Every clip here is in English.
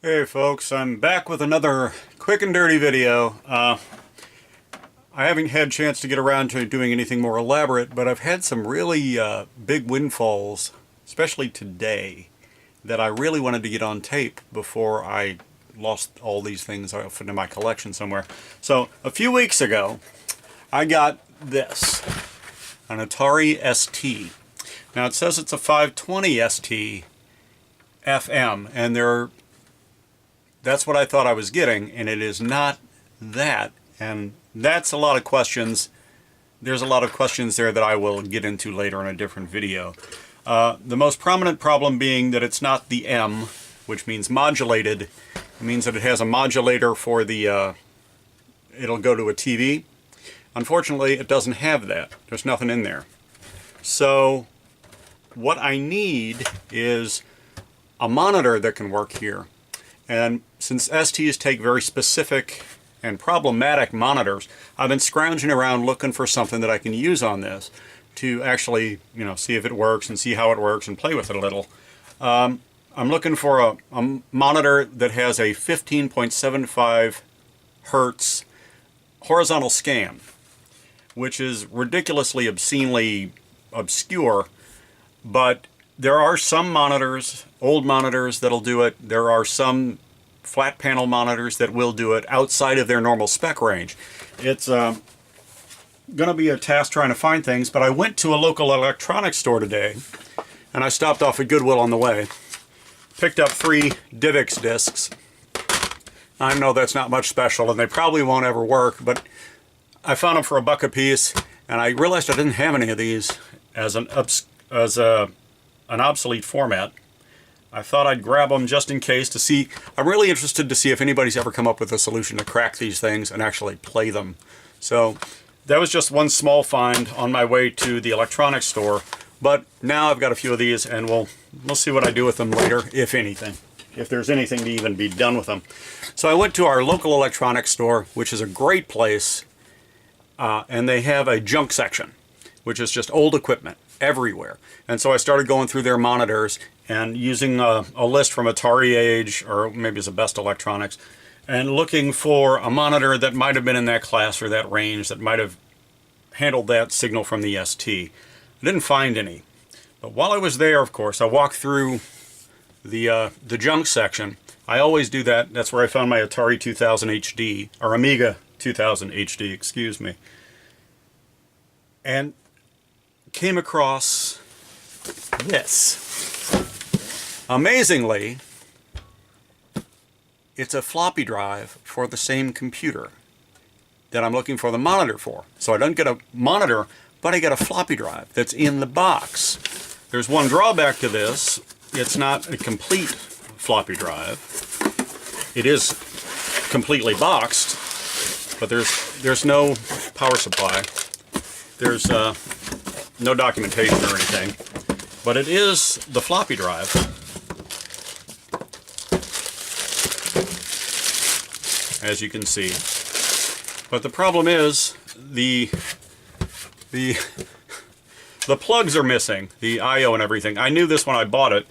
Hey folks, I'm back with another quick and dirty video. I haven't had a chance to get around to doing anything more elaborate, but I've had some really big windfalls, especially today, that I really wanted to get on tape before I lost all these things off into my collection somewhere. So a few weeks ago, I got this, an Atari ST. Now it says it's a 520 ST FM, and that's what I thought I was getting, and it is not that. And that's a lot of questions. There's a lot of questions there that I will get into later in a different video. The most prominent problem being that it's not the M, which means modulated. It means that it has a modulator for the, it'll go to a TV. Unfortunately, it doesn't have that. There's nothing in there. So what I need is a monitor that can work here. And since STs take very specific and problematic monitors, I've been scrounging around looking for something that I can use on this to actually, see if it works and see how it works and play with it a little. I'm looking for a monitor that has a 15.75 hertz horizontal scan, which is ridiculously, obscenely obscure, but there are some monitors, old monitors, that'll do it. There are some flat panel monitors that will do it outside of their normal spec range. It's going to be a task trying to find things, but I went to a local electronics store today, and I stopped off at Goodwill on the way. Picked up 3 DivX discs. I know that's not much special, and they probably won't ever work, but I found them for $1 a piece, and I realized I didn't have any of these as an obsolete format. I thought I'd grab them just in case to see. I'm really interested to see if anybody's ever come up with a solution to crack these things and actually play them. So that was just one small find on my way to the electronics store. But now I've got a few of these, and we'll see what I do with them later, if anything. If there's anything to even be done with them. So I went to our local electronics store, which is a great place, and they have a junk section, which is just old equipment everywhere. And so I started going through their monitors and using a list from Atari Age, or maybe it's the Best Electronics, and looking for a monitor that might have been in that class or that range that might have handled that signal from the ST. I didn't find any. But while I was there, of course, I walked through the junk section. I always do that. That's where I found my Atari 2000 HD, or Amiga 2000 HD, excuse me. And came across this. Amazingly, it's a floppy drive for the same computer that I'm looking for the monitor for. So I don't get a monitor, but I get a floppy drive that's in the box. There's one drawback to this. It's not a complete floppy drive. It is completely boxed, but there's no power supply. There's no documentation or anything, but it is the floppy drive. As you can see. But the problem is the plugs are missing, the I/O and everything. I knew this when I bought it,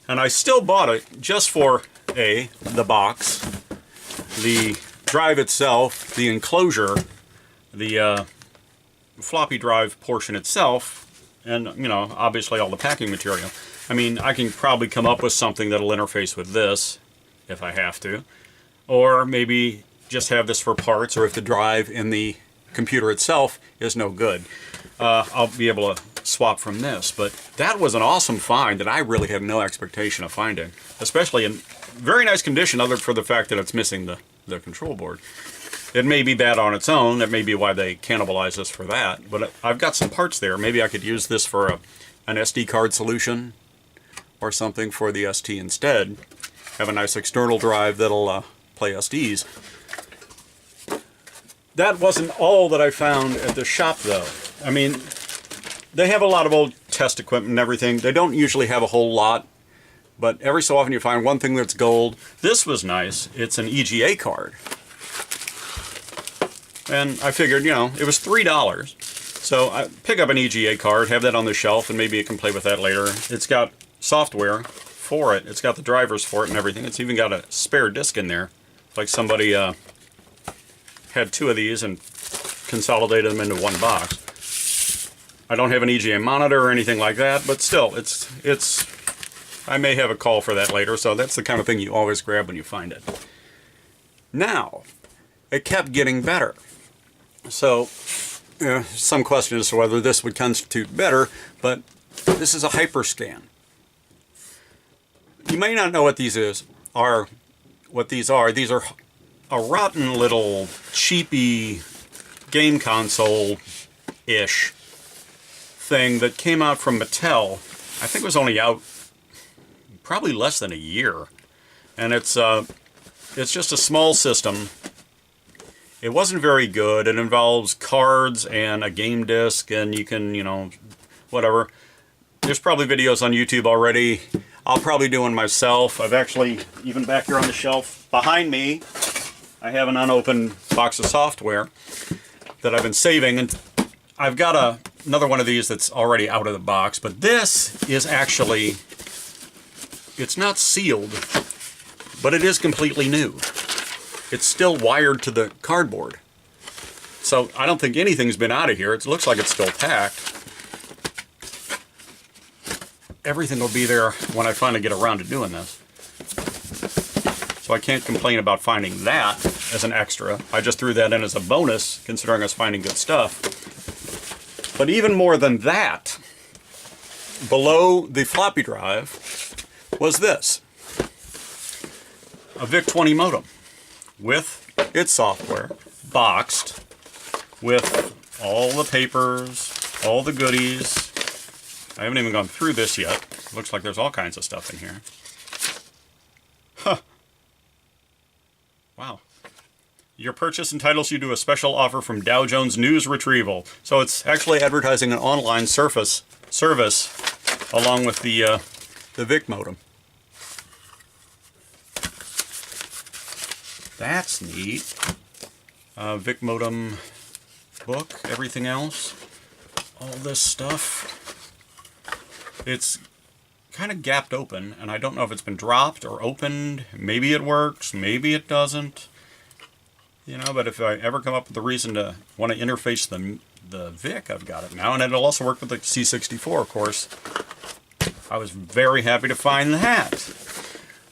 and I still bought it just for the box, the drive itself, the enclosure, the floppy drive portion itself, and obviously all the packing material. I mean, I can probably come up with something that'll interface with this if I have to, or maybe just have this for parts, or if the drive in the computer itself is no good, I'll be able to swap from this. But that was an awesome find that I really had no expectation of finding, especially in very nice condition, other for the fact that it's missing the control board. It may be bad on its own. That may be why they cannibalize us for that. But I've got some parts there. Maybe I could use this for an SD card solution or something for the ST instead. Have a nice external drive that'll play SDs. That wasn't all that I found at the shop, though. I mean, they have a lot of old test equipment and everything. They don't usually have a whole lot, but every so often you find one thing that's gold. This was nice. It's an EGA card. And I figured, it was $3. So I pick up an EGA card, have that on the shelf, and maybe you can play with that later. It's got software for it. It's got the drivers for it and everything. It's even got a spare disc in there. Like somebody had two of these and consolidated them into one box. I don't have an EGA monitor or anything like that, but still, it's. I may have a call for that later, so that's the kind of thing you always grab when you find it. Now, it kept getting better. So, some question as to whether this would constitute better, but this is a HyperScan. You may not know what these are. These are a rotten little cheapy game console-ish thing that came out from Mattel. I think it was only out probably less than a year, and it's just a small system. It wasn't very good. It involves cards and a game disc, and you can, whatever. There's probably videos on YouTube already. I'll probably do one myself. I've actually, even back here on the shelf behind me, I have an unopened box of software that I've been saving, and I've got another one of these that's already out of the box, but this is actually, it's not sealed, but it is completely new. It's still wired to the cardboard. So I don't think anything's been out of here. It looks like it's still packed. Everything will be there when I finally get around to doing this. So I can't complain about finding that as an extra. I just threw that in as a bonus, considering I was finding good stuff. But even more than that, below the floppy drive was this. A VIC-20 modem with its software, boxed, with all the papers, all the goodies. I haven't even gone through this yet. Looks like there's all kinds of stuff in here. Huh. Wow. Your purchase entitles you to a special offer from Dow Jones News Retrieval. So it's actually advertising an online service along with the VIC modem. That's neat. VIC modem book, everything else, all this stuff. It's kind of gapped open, and I don't know if it's been dropped or opened. Maybe it works, maybe it doesn't. But if I ever come up with a reason to want to interface the VIC, I've got it now, and it'll also work with the C64, of course. I was very happy to find that.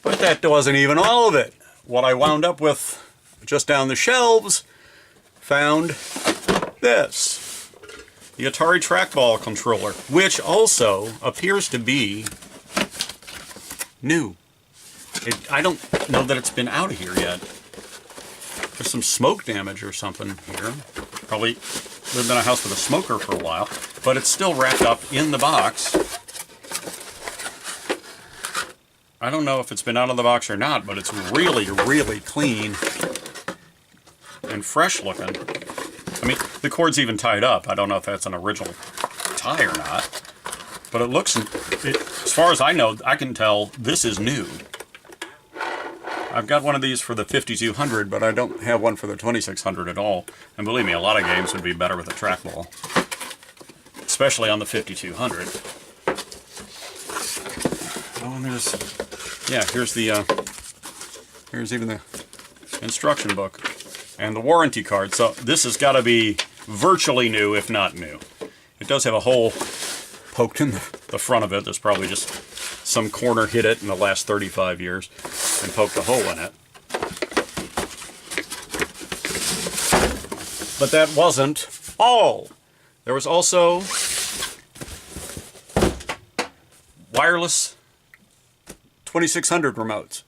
But that wasn't even all of it. What I wound up with just down the shelves, found this. The Atari trackball controller, which also appears to be new. I don't know that it's been out of here yet. There's some smoke damage or something here. Probably lived in a house with a smoker for a while, but it's still wrapped up in the box. I don't know if it's been out of the box or not, but it's really, really clean and fresh looking. I mean, the cord's even tied up. I don't know if that's an original tie or not, but it looks, as far as I know, I can tell this is new. I've got one of these for the 5200, but I don't have one for the 2600 at all. And believe me, a lot of games would be better with a trackball, especially on the 5200. Oh, and here's even the instruction book and the warranty card. So this has got to be virtually new, if not new. It does have a hole poked in the front of it. There's probably just some corner hit it in the last 35 years and poked a hole in it. But that wasn't all. There was also wireless 2600 remotes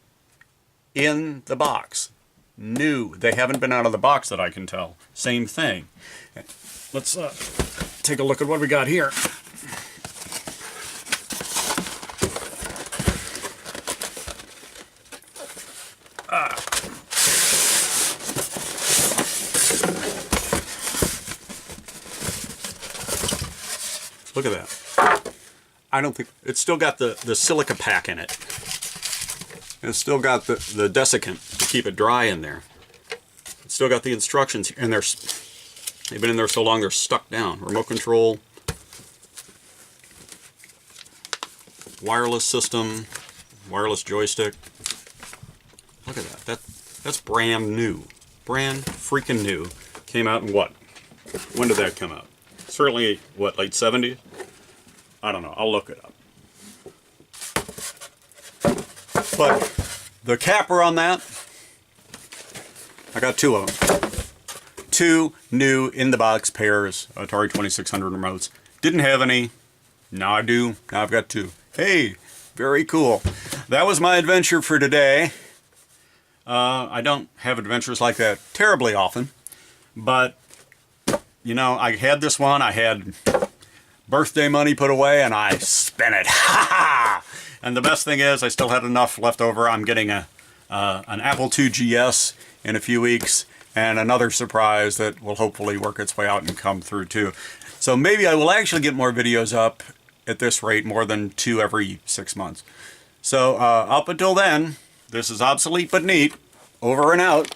in the box. New. They haven't been out of the box that I can tell. Same thing. Let's take a look at what we got here. Look at that. I don't think it's still got the silica pack in it. It's still got the desiccant to keep it dry in there. It's still got the instructions, and they've been in there so long they're stuck down. Remote control, wireless system, wireless joystick. Look at that. That's brand new. Brand freaking new. Came out in what? When did that come out? Certainly, what, late 70s? I don't know. I'll look it up. But the capper on that, I got two of them. Two new in-the-box pairs Atari 2600 remotes. Didn't have any. Now I do. Now I've got two. Hey, very cool. That was my adventure for today. I don't have adventures like that terribly often. But, you know, I had this one. I had birthday money put away, and I spent it. Ha ha! And the best thing is, I still had enough left over. I'm getting an Apple II GS in a few weeks, and another surprise that will hopefully work its way out and come through too. So maybe I will actually get more videos up at this rate, more than 2 every 6 months. So up until then, this is Obsolete But Neat, over and out.